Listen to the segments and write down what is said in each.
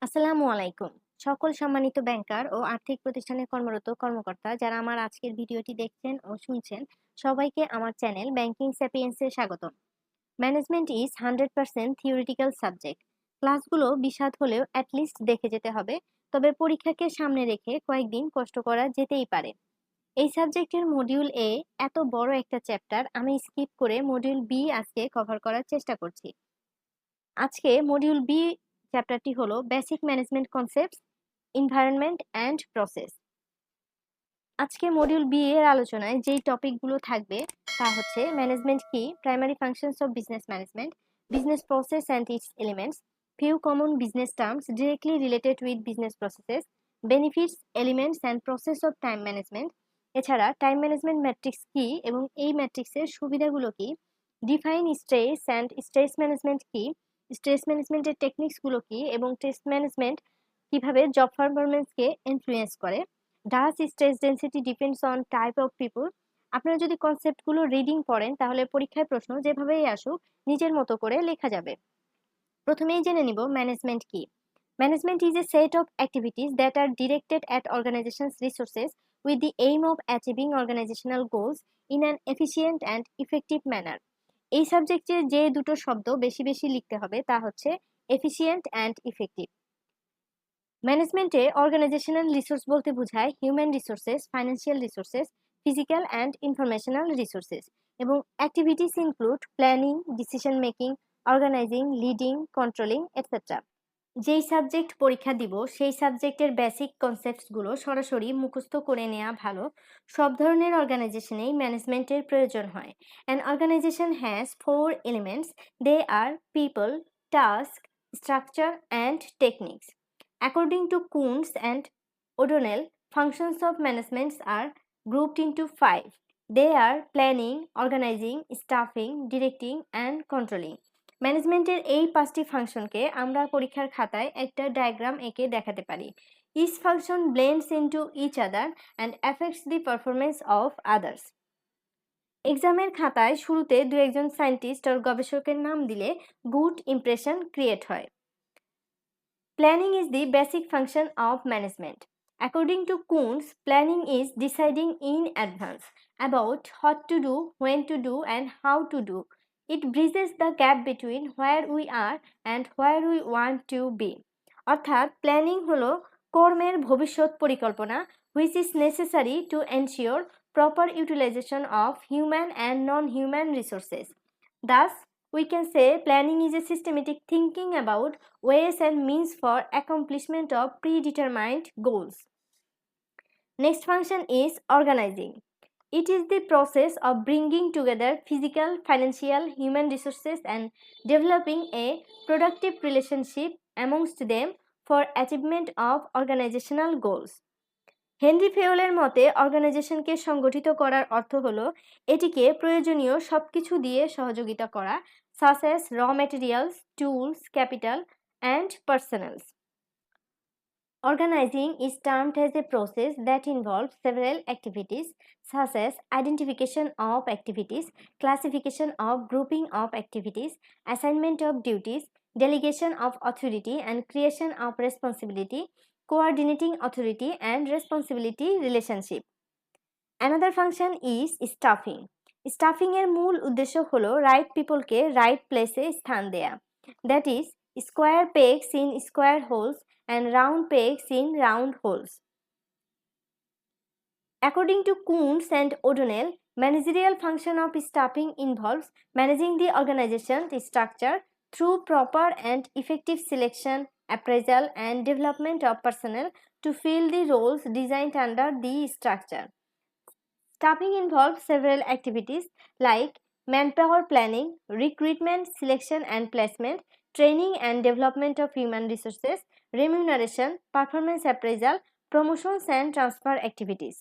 আসসালামু আলাইকুম। সকল সম্মানিত ব্যাংকার ও আর্থিক প্রতিষ্ঠানে কর্মরত কর্মকর্তা যারা আমার আজকের ভিডিওটি দেখছেন ও শুনছেন, সবাইকে আমার চ্যানেল ব্যাংকিং স্যাপিয়েন্সে স্বাগতম। Management is 100% theoretical subject. ক্লাসগুলো বিশাদ হলেও অ্যাটলিস্ট দেখে যেতে হবে, তবে পরীক্ষাকে সামনে রেখে কয়েকদিন কষ্ট করা যেতেই পারে। এই সাবজেক্টের মডিউল এ এত বড় একটা চ্যাপ্টার আমি স্কিপ করে মডিউল বি আজকে কভার করার চেষ্টা করছি। আজকে মডিউল বি চ্যাপ্টারটি হলো basic management concepts, environment and process. আজকে মডিউল বি এর আলোচনায় যেই টপিকগুলো থাকবে তা হচ্ছে ম্যানেজমেন্ট কি, primary functions of business management, business process and it's elements, few common business terms directly related with business processes, benefits, elements and process of time management। এছাড়া টাইম ম্যানেজমেন্ট ম্যাট্রিক্স কি এবং এই ম্যাট্রিক্সের সুবিধাগুলো কি, define stress and stress management কি, stress ম্যানেজমেন্টের টেকনিক্সগুলো কি এবং স্ট্রেস ম্যানেজমেন্ট কিভাবে জব পারফরমেন্সকে ইনফ্লুয়েন্স করে, does stress density depends on type of people. আপনারা যদি কনসেপ্টগুলো রিডিং পড়েন তাহলে পরীক্ষায় প্রশ্ন যেভাবেই আসুক নিজের মতো করে লেখা যাবে। প্রথমেই জেনে নিব ম্যানেজমেন্ট কি। Management is a set of activities that are directed at organisation's resources with the aim of achieving organisational goals in an efficient and effective manner. এই সাবজেক্টে যে দুটো শব্দ বেশি বেশি লিখতে হবে তা হচ্ছে এফিসিয়েন্ট অ্যান্ড ইফেক্টিভ। ম্যানেজমেন্টে অর্গানাইজেশনাল রিসোর্স বলতে বোঝায় human resources, financial resources, physical and informational resources, এবং activities include planning, decision making, organising, leading, controlling etcetera. যেই সাবজেক্ট পরীক্ষা দিব সেই সাবজেক্টের বেসিক কনসেপ্টসগুলো সরাসরি মুখস্থ করে নেওয়া ভালো। সব ধরনের অর্গানাইজেশনেই ম্যানেজমেন্টের প্রয়োজন হয়। An organisation has 4 elements, they are people, task, structure and techniques. According to Kuntz and O'Donnell, functions of management are grouped into 5. They are planning, organizing, staffing, directing and controlling. ম্যানেজমেন্টের এই 5টি ফাংশনকে আমরা পরীক্ষার খাতায় একটা ডায়াগ্রাম এঁকে দেখাতে পারি। Each function blends into each other and affects the performance of others. এক্সামের খাতায় শুরুতে দু একজন সায়েন্টিস্ট আর গবেষকের নাম দিলে গুড ইমপ্রেশন ক্রিয়েট হয়। Planning is the basic function of management. According to Kuntz, planning is deciding in advance about what to do, when to do, and how to do. It bridges the gap between where we are and where we want to be. অর্থাৎ planning হলো কর্মের ভবিষ্যৎ পরিকল্পনা, which is necessary to ensure proper utilization of human and non-human resources. Thus, we can say planning is a systematic thinking about ways and means for accomplishment of predetermined goals. Next function is organizing. It is the process of bringing together physical, financial, human resources and developing a productive relationship amongst them for achievement of organizational goals. Henri ফেওলের মতে অর্গানাইজেশনকে সংগঠিত করার অর্থ হলো এটিকে প্রয়োজনীয় সবকিছু দিয়ে সহযোগিতা করা, such as raw materials, tools, capital and personnel. Organizing is termed as a process that involves several activities such as identification of activities, classification of grouping of activities, assignment of duties, delegation of authority and creation of responsibility, coordinating authority and responsibility relationship. Another function is staffing. Staffing এর মূল উদ্দেশ্য হলো right পিপলকে right প্লেসে স্থান দেয়া, that is square pegs in square holes and round pegs in round holes. According to Kuntz and O'Donnell, managerial function of staffing involves managing the organization's structure through proper and effective selection, appraisal and development of personnel to fill the roles designed under the structure. Staffing involves several activities like manpower planning, recruitment, selection and placement, training and development of human resources, remuneration, performance appraisal, promotions and transfer activities.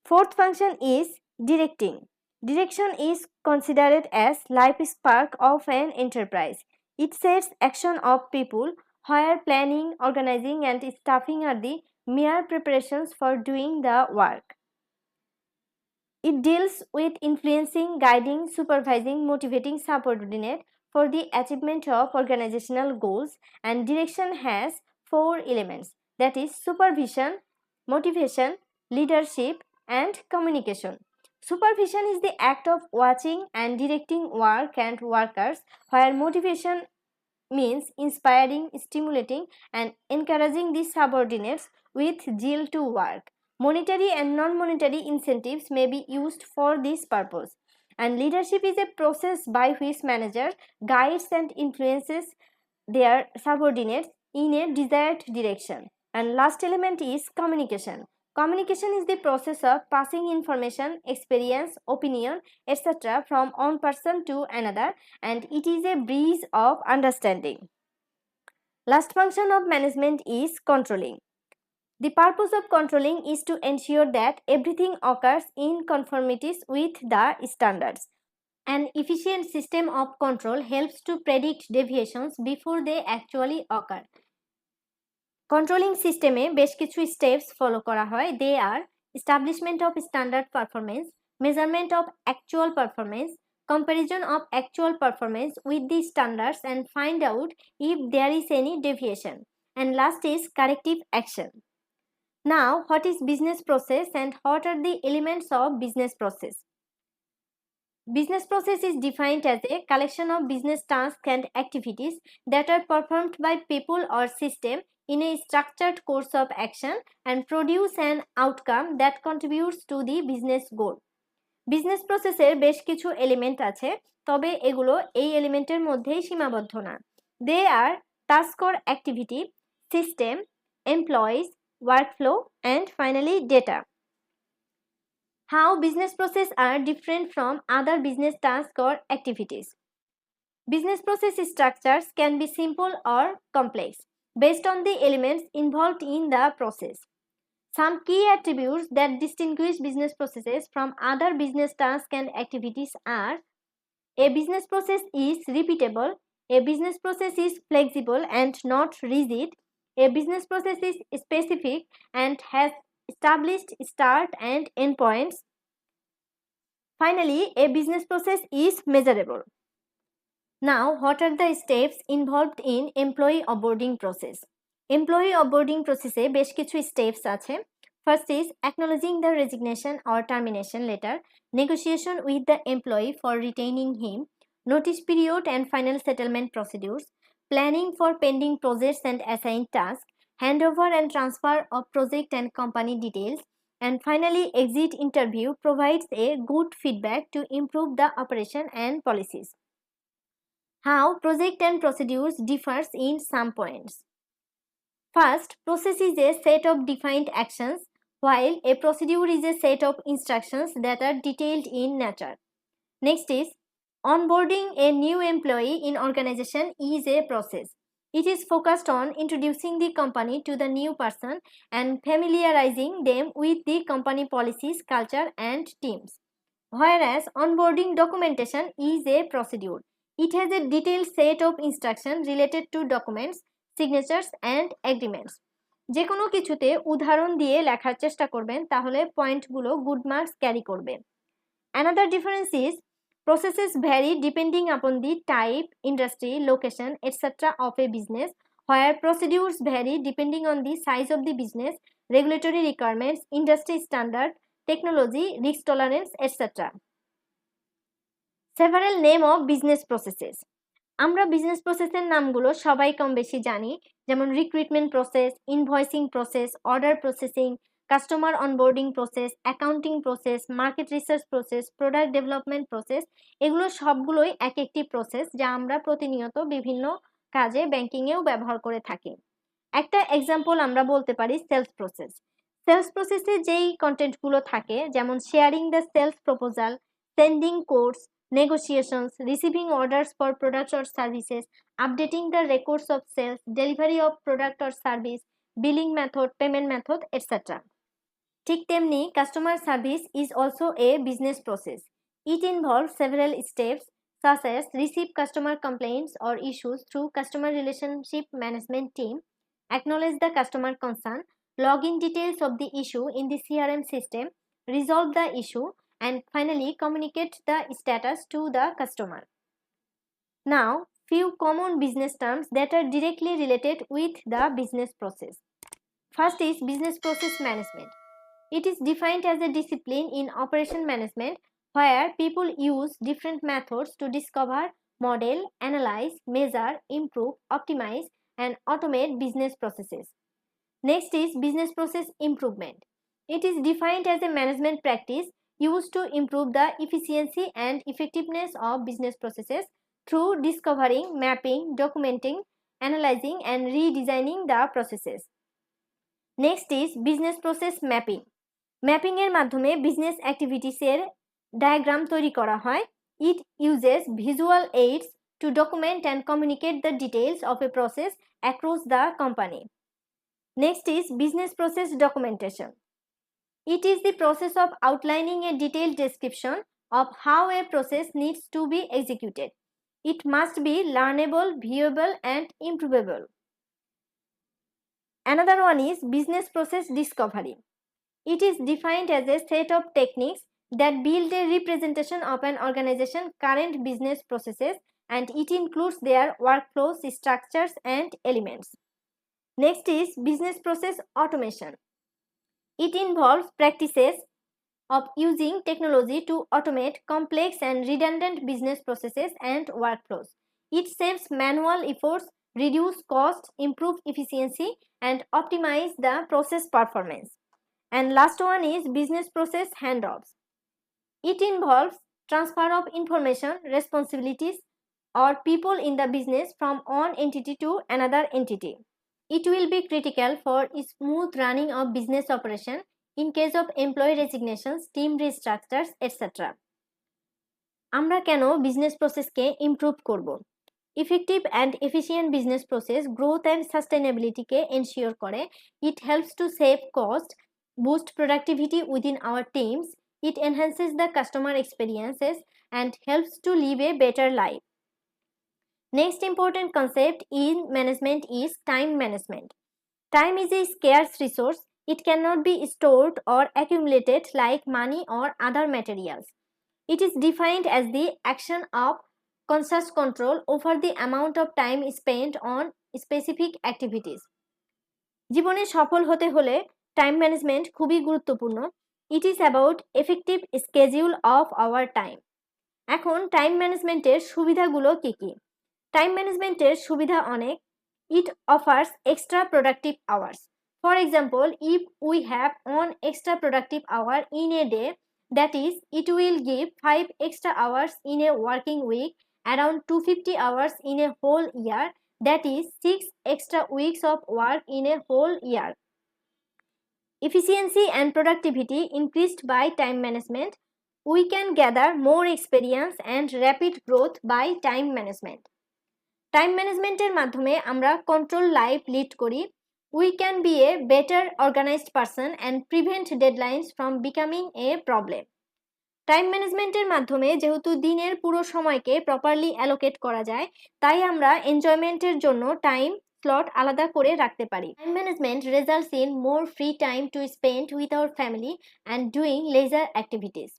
Fourth function is directing. Direction is considered as life spark of an enterprise. It sets action of people where planning, organizing and staffing are the mere preparations for doing the work. It deals with influencing, guiding, supervising, motivating subordinate for the achievement of organizational goals, and direction has four elements, that is supervision, motivation, leadership, and communication. Supervision is the act of watching and directing work and workers, while motivation means inspiring, stimulating, and encouraging the subordinates with zeal to work. Monetary and non monetary incentives may be used for this purpose. And leadership is a process by which manager guides and influences their subordinates in a desired direction. And last element is communication. Communication is the process of passing information, experience, opinion, etc. from one person to another, and it is a bridge of understanding. Last function of management is controlling. The purpose of controlling is to ensure that everything occurs in conformities with the standards. An efficient system of control helps to predict deviations before they actually occur. Controlling সিস্টেমে বেশ কিছু steps follow করা হয়। They are establishment of standard performance, measurement of actual performance, comparison of actual performance with the standards and find out if there is any deviation, and last is corrective action. Now, what is business process and what are the elements of business process? Business process is defined as a collection of business tasks and activities that are performed by people or system in a structured course of action and produce an outcome that contributes to the business goal. Business প্রসেসের বেশ কিছু element আছে, তবে এগুলো এই এলিমেন্টের মধ্যেই সীমাবদ্ধ না। They are task or activity, system, employees, workflow and finally data. How business process are different from other business tasks or activities. Business process structures can be simple or complex based on the elements involved in the process. Some key attributes that distinguish business processes from other business tasks and activities are: a business process is repeatable, a business process is flexible and not rigid, a business process is specific and has established start and end points. Finally, a business process is measurable. Now, what are the steps involved in employee onboarding process? Employee onboarding process এ বেশ কিছু steps আছে. First is acknowledging the resignation or termination letter, negotiation with the employee for retaining him, notice period and final settlement procedures, planning for pending projects and assigned tasks, handover and transfer of project and company details, and finally exit interview provides a good feedback to improve the operation and policies. How project and procedures differs in some points. First, process is a set of defined actions, while a procedure is a set of instructions that are detailed in nature. Next is onboarding a new employee in organization is a process. It is focused on introducing the company to the new person and familiarizing them with the company policies, culture, and teams. Whereas onboarding documentation is a procedure. It has a detailed set of instructions related to documents, signatures, and agreements. যে কোনো কিছুতে উদাহরণ দিয়ে লেখার চেষ্টা করবেন, তাহলে পয়েন্টগুলো গুড মার্কস ক্যারি করবে। Another difference is processes vary depending upon the type, industry, location, etc. of a business, where procedures vary depending on the size of the business, regulatory requirements, industry standard, technology, risk tolerance, etc. Several name of business processes. আমরা business প্রসেসের নামগুলো সবাই কম বেশি জানি, যেমন recruitment process, invoicing process, order processing, customer onboarding process, accounting process, market research process, product development process. এগুলো সবগুলোই এক একটি প্রসেস যা আমরা প্রতিনিয়ত বিভিন্ন কাজে ব্যাংকিংয়েও ব্যবহার করে থাকি। একটা এক্সাম্পল আমরা বলতে পারি সেলস প্রসেস। সেলস প্রসেসে যেই কন্টেন্টগুলো থাকে, যেমন sharing the sales proposal, sending codes, negotiations, receiving orders for products or services, updating the records of sales, delivery of product or service, billing method, payment method, etc. ঠিক তেমনি customer service is also a business process. It involves several steps such as receive customer complaints or issues through customer relationship management team, acknowledge the customer concern, log in details of the issue in the CRM system, resolve the issue, and finally communicate the status to the customer. Now, few common business terms that are directly related with the business process. First is business process management. It is defined as a discipline in operation management where people use different methods to discover, model, analyze, measure, improve, optimize, and automate business processes. Next is business process improvement. It is defined as a management practice used to improve the efficiency and effectiveness of business processes through discovering, mapping, documenting, analyzing, and redesigning the processes. Next is business process mapping. Mapping এর মাধ্যমে business অ্যাক্টিভিটিসের diagram তৈরি করা হয়। It uses visual AIDS two document and communicate the details of a process across the company. Next is business process documentation. It is the process of outlining a detailed description of how a process needs to be executed. It must be learnable, viewable, and improvable. Another one is business process discovery. It is defined as a set of techniques that build a representation of an organization's current business processes, and it includes their workflows, structures, and elements. Next is business process automation. It involves practices of using technology to automate complex and redundant business processes and workflows. It saves manual efforts, reduce costs, improve efficiency, and optimize the process performance. And last one is business process handoffs. It involves transfer of information, responsibilities, or people in the business from one entity to another entity. It will be critical for smooth running of business operation in case of employee resignations, team restructures, etc. আমরা কেন business প্রসেসকে improve করব? Effective and efficient business process growth and সাস্টেনেবিলিটিকে ensure করে। It helps to save cost, boost productivity within our teams, it enhances the customer experiences, and helps to live a better life. Next important concept in management is time management. Time is a scarce resource. It cannot be stored or accumulated like money or other materials. It is defined as the action of conscious control over the amount of time spent on specific activities. জীবনে সফল হতে হলে time management খুবই গুরুত্বপূর্ণ। It is about effective schedule of our time. এখন time ম্যানেজমেন্টের সুবিধাগুলো কি কি? টাইম ম্যানেজমেন্টের সুবিধা অনেক। ইট offers extra productive hours. For example, if we have 1 extra productive hour in a day, that is, it will give 5 extra hours in a working week, around 250 hours in a whole year, that is 6 extra weeks of work in a whole year. Efficiency and productivity increased by time management. We can gather more experience and rapid growth by time management. Time management এর মাধ্যমে আমরা control life lead করি। We can be a better organized person and prevent deadlines from becoming a problem. Time ম্যানেজমেন্টের মাধ্যমে যেহেতু দিনের পুরো সময়কে প্রপারলি অ্যালোকেট করা যায়, তাই আমরা এনজয়মেন্টের জন্য টাইম স্লট আলাদা করে রাখতে পারি। Time management results in more free time to spend with our family and doing leisure activities.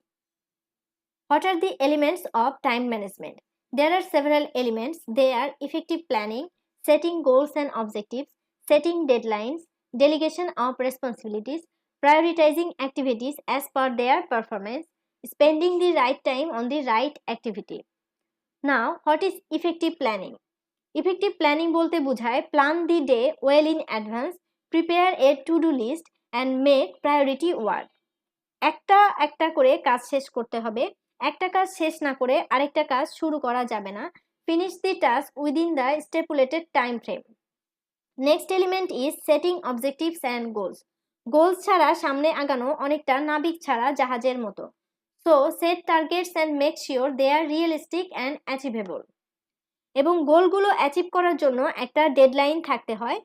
What are the elements of time management? There are several elements. They are effective planning, setting goals and objectives, setting deadlines, delegation of responsibilities, prioritizing activities as per their performance, spending the right time on the right activity. Now, what is effective planning? Effective planning বলতে বোঝায় plan the day well in advance, prepare a to-do list and make priority work. একটা একটা করে কাজ শেষ করতে হবে। একটা কাজ শেষ না করে আরেকটা কাজ শুরু করা যাবে না। Finish the task within the stipulated time frame. Next element is setting objectives and goals. Goals ছাড়া সামনে আগানো অনেকটা নাবিক ছাড়া জাহাজের মতো। So, set targets and make sure they are realistic and achievable. এবং গোলগুলো অ্যাচিভ করার জন্য একটা ডেডলাইন থাকতে হয়।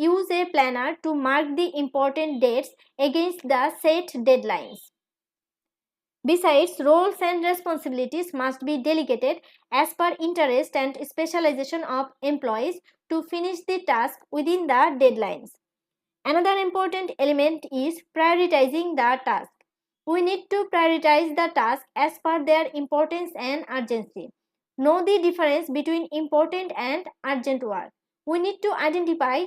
Use a planner to mark the important dates against the set deadlines. Besides, roles and responsibilities must be delegated as per interest and specialization of employees to finish the task within the deadlines. Another important element is prioritizing the task. We need to prioritize the task as per their importance and urgency. Know the difference between important and urgent work. We need to identify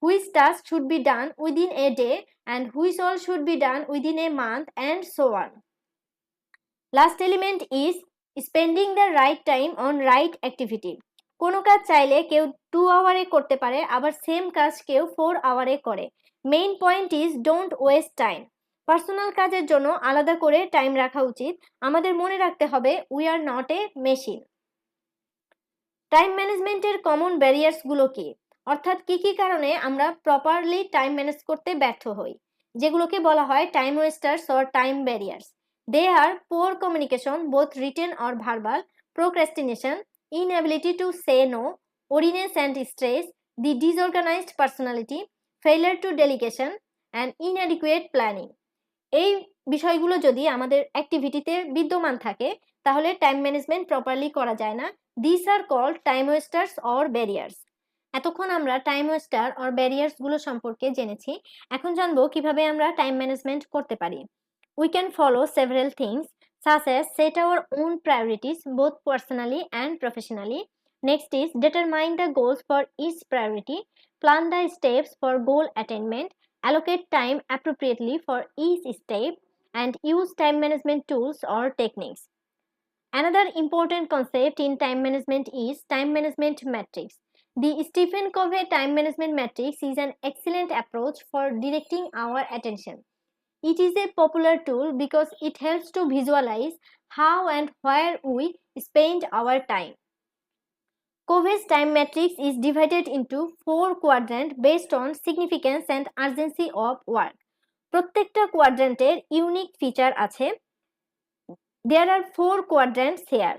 which task should be done within a day and which all should be done within a month, and so on. Last element is spending the right time on right activity. কোনো কাজ চাইলে কেউ 2 আওয়ারে করতে পারে, আবার same কাজ কেউ 4 আওয়ারে করে। Main point is don't waste time. Personal কাজের জন্য আলাদা করে টাইম রাখা উচিত। আমাদের মনে রাখতে হবে we are not a machine. Time ম্যানেজমেন্টের কমন ব্যারিয়ার্সগুলো কি, অর্থাৎ কি কি কারণে আমরা প্রপারলি টাইম ম্যানেজ করতে ব্যর্থ হই, যেগুলোকে বলা হয় time wasters or time barriers. They are poor communication, both written or verbal, procrastination, inability to say no, weariness and stress, the disorganized personality, failure to delegation, and inadequate planning. এই বিষয়গুলো যদি আমাদের অ্যাক্টিভিটিতে বিদ্যমান থাকে তাহলে টাইম ম্যানেজমেন্ট প্রপারলি করা যায় না। This are called time wasters or barriers. এতক্ষণ আমরা টাইম ওয়েস্টার অর ব্যারিয়ার্সগুলো সম্পর্কে জেনেছি। এখন জানবো কিভাবে আমরা টাইম ম্যানেজমেন্ট করতে পারি। We can follow several things such as set our own priorities both personally and professionally. Next is determine the goals for each priority, plan the steps for goal attainment, allocate time appropriately for each step, and use time management tools or techniques. Another important concept in time management is time management matrix. The Stephen Covey time management matrix is an excellent approach for directing our attention. It is a popular tool because it helps to visualize how and where we spend our time. Covey's time matrix is divided into 4 quadrants based on significance and urgency of work. প্রত্যেকটা কোয়াড্রেন্টের unique feature আছে। There are 4 quadrants here.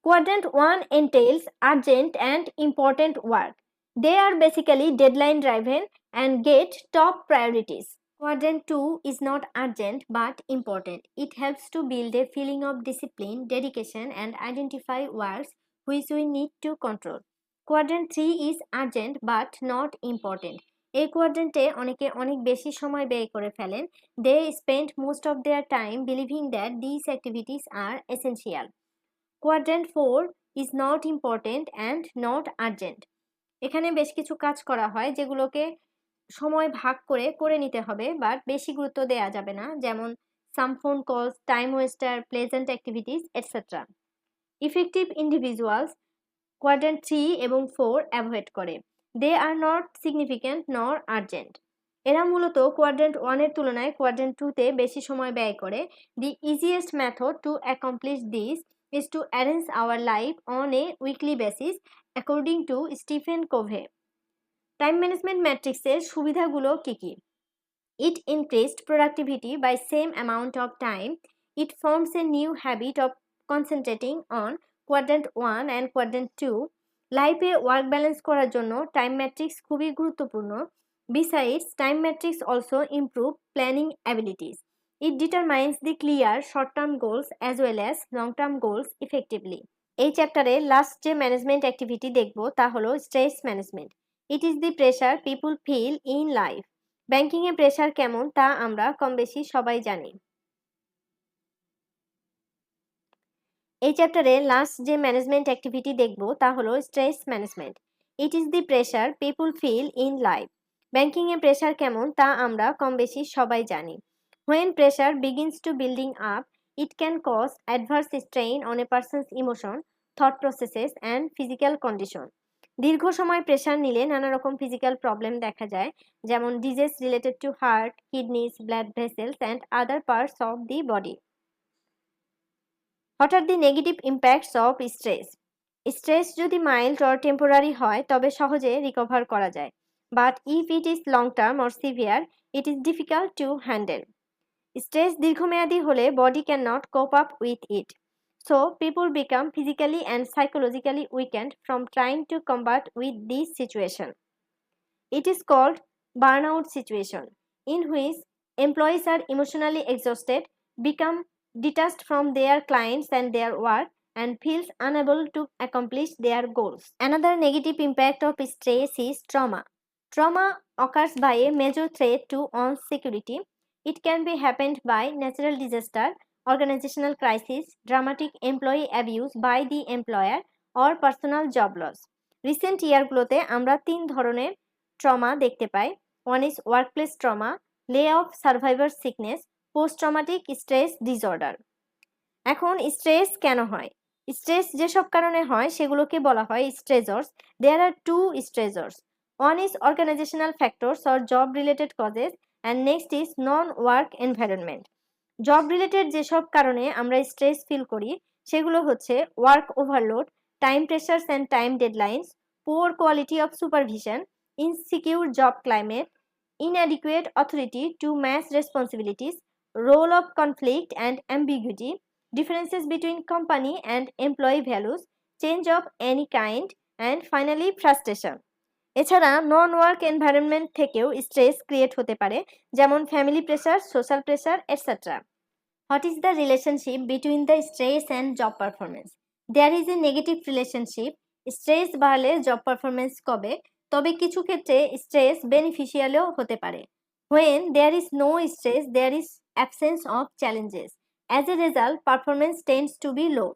Quadrant 1 entails urgent and important work. They are basically deadline driven and get top priorities. Quadrant 2 is not urgent but important. It helps to build a feeling of discipline, dedication, and identify works which we need to control. Quadrant 3 is urgent but not important. এই কোয়াড্রেন্টে অনেকে অনেক বেশি সময় ব্যয় করে ফেলেন। They spend most of their time believing that these activities are essential. Quadrant 4 is not important and not urgent. এখানে বেশ কিছু কাজ করা হয় যেগুলোকে সময় ভাগ করে করে নিতে হবে, বাট বেশি গুরুত্ব দেওয়া যাবে না, যেমন some phone calls, time waster, pleasant activities etcetera. Effective individuals quadrant 3 এবং 4 অ্যাভয়েড করে। They are not significant nor urgent. এরা মূলত কোয়াড্রেন্ট 1 এর তুলনায় কোয়াড্রেন্ট 2 তে বেশি সময় ব্যয় করে। The easiest method to accomplish this is to arrange our life on a weekly basis according to Stephen Covey. Time management ম্যাট্রিক্সের সুবিধাগুলো কি কি? It increased productivity by same amount of time. It forms a new habit of concentrating on quadrant 1 and quadrant 2. লাইফে work balance করার জন্য time matrix খুবই গুরুত্বপূর্ণ। Besides, time matrix also improve planning abilities. It determines the clear short-term goals as well as long-term goals effectively. এই চ্যাপ্টারে last যে management activity দেখব তা হলো stress management. It is the pressure people fill in life. ব্যাংকিংয়ে pressure কেমন তা আমরা কম বেশি সবাই জানি। এই চ্যাপ্টারে লাস্ট যে ম্যানেজমেন্ট অ্যাক্টিভিটি দেখব তা হলো stress management. It is the pressure people fill in life. ব্যাংকিংয়ে প্রেশার কেমন তা আমরা কম বেশি সবাই জানি। When pressure begins to building up, it can cause adverse strain on a person's emotion, thought processes, and physical condition. দীর্ঘ সময় pressure নিলে নানা রকম ফিজিক্যাল প্রবলেম দেখা যায়, যেমন disease related to heart, kidneys, blood vessels and other parts of the body. What are the negative impacts of stress? Stress যদি mild or temporary হয় তবে সহজে রিকভার করা যায়, but if it is long term or severe it is difficult to handle. Stress দীর্ঘমেয়াদী হলে body can not cope up with it, so people become physically and psychologically weekend from trying to combat with this situation. It is called burnout situation, in which employees are emotionally exhausted, become detached from their clients and their work, and feels unable to accomplish their goals. Another negative impact of stress is trauma. Trauma occurs by a major threat to one's security. It can be happened by natural disaster, organizational crisis, dramatic employee abuse by the employer, or personal job loss. Recent ইয়ারগুলোতে আমরা 3 ধরনের trauma দেখতে পাই। One is workplace trauma, lay off survivor sickness, post traumatic stress disorder. এখন stress কেন হয়? Stress যেসব কারণে হয় সেগুলোকে বলা হয় stressors. There are two stressors. One is organisational factors or job related causes and next is non work environment. Job related যেসব কারণে আমরা স্ট্রেস ফিল করি সেগুলো হচ্ছে work overload, time pressures and time deadlines, poor quality of supervision, insecure job climate, inadequate authority to match responsibilities, role of conflict and ambiguity, differences between company and employee values, change of any kind, and finally frustration. এছাড়া নন work environment থেকেও stress create হতে পারে, যেমন family pressure, social pressure etcetera. What is the relationship between the stress and job performance? There is a negative relationship. Stress বাড়লে job performance কমে, তবে কিছু ক্ষেত্রে স্ট্রেস বেনিফিশিয়ালও হতে পারে। When there is no stress, there is absence of challenges. As a result, performance tends to be low.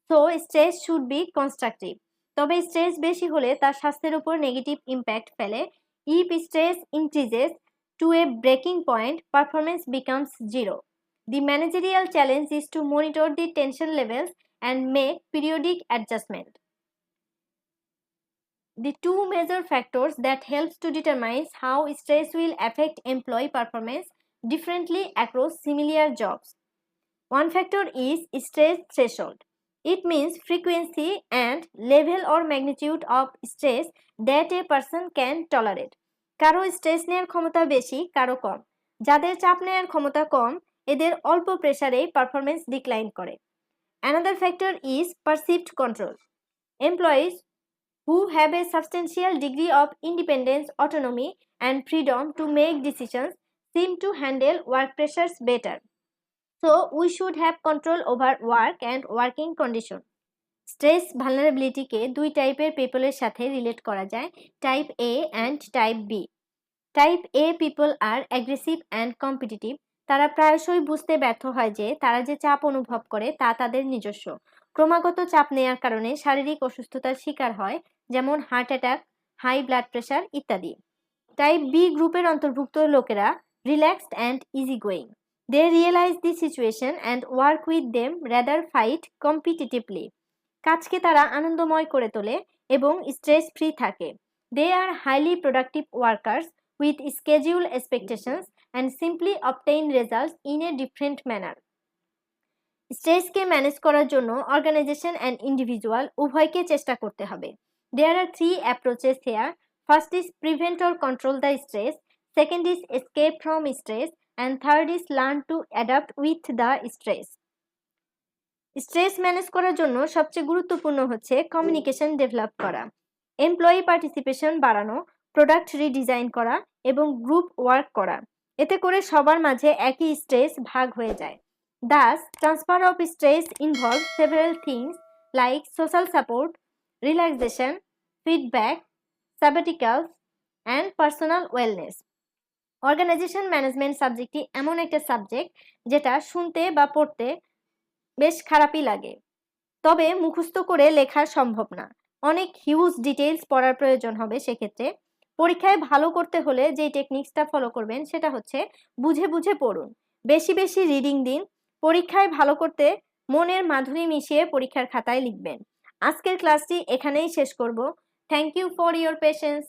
So, stress should be constructive. তবে stress বেশি হলে তার স্বাস্থ্যের উপর নেগেটিভ ইম্প্যাক্ট ফেলে। If stress increases to a breaking point, performance becomes zero. The managerial challenge is to monitor the tension levels and make periodic adjustment. The two major factors that helps to determine how stress will affect employee performance differently across similar jobs. One factor is stress threshold. It means frequency and level or magnitude of stress that a person can tolerate. কারো stress নেওয়ার ক্ষমতা বেশি, কারো কম। যাদের চাপ নেওয়ার ক্ষমতা কম এদের অল্প প্রেসারে পারফরমেন্স ডিক্লাইন করে। Another factor is perceived control. Employees who have a substantial degree of independence, autonomy, and freedom to make decisions seem to handle work pressures better. So, we should have control over work and working condition. Stress ভালনারেবিলিটিকে দুই টাইপের পিপলের সাথে relate করা যায়, type A and type B. Type A people are aggressive and competitive. তারা প্রায়শই বুঝতে ব্যর্থ হয় যে তারা যে চাপ অনুভব করে তা তাদের নিজস্ব। ক্রমাগত চাপ নেওয়ার কারণে শারীরিক অসুস্থতার শিকার হয়, যেমন heart attack, high blood pressure ইত্যাদি। টাইপ বি গ্রুপের অন্তর্ভুক্ত লোকেরা relaxed and easy going. They realise the situation and work with them rather fight competitively. কাজকে তারা আনন্দময় করে তোলে এবং স্ট্রেস ফ্রি থাকে। They are highly productive workers with schedule expectations and simply obtain results in a different manner. স্ট্রেসকে manage করার জন্য অর্গানাইজেশন অ্যান্ড ইন্ডিভিজুয়াল উভয়কে চেষ্টা করতে হবে। There are three approaches here. First is prevent or control the stress, second is escape from stress, and third is learn to adapt with the stress. Stress manage করার জন্য সবচেয়ে গুরুত্বপূর্ণ হচ্ছে communication develop করা, এমপ্লয়ি পার্টিসিপেশন বাড়ানো, product redesign করা এবং group work করা। এতে করে সবার মাঝে একই স্ট্রেস ভাগ হয়ে যায়। Thus, transfer of stress involves several things like social support, relaxation, feedback, sabbaticals, and personal wellness. Organisation management সাবজেক্টটি এমন একটা সাবজেক্ট যেটা শুনতে বা পড়তে বেশ খারাপই লাগে, তবে মুখস্থ করে লেখা সম্ভব না। অনেক হিউজ ডিটেইলস পড়ার প্রয়োজন হবে। সেক্ষেত্রে পরীক্ষায় ভালো করতে হলে যে টেকনিক্সটা ফলো করবেন সেটা হচ্ছে বুঝে বুঝে পড়ুন, বেশি বেশি রিডিং দিন। পরীক্ষায় ভালো করতে মনের মাধুরী মিশিয়ে পরীক্ষার খাতায় লিখবেন। আজকের ক্লাসটি এখানেই শেষ করব। Thank you for your patience.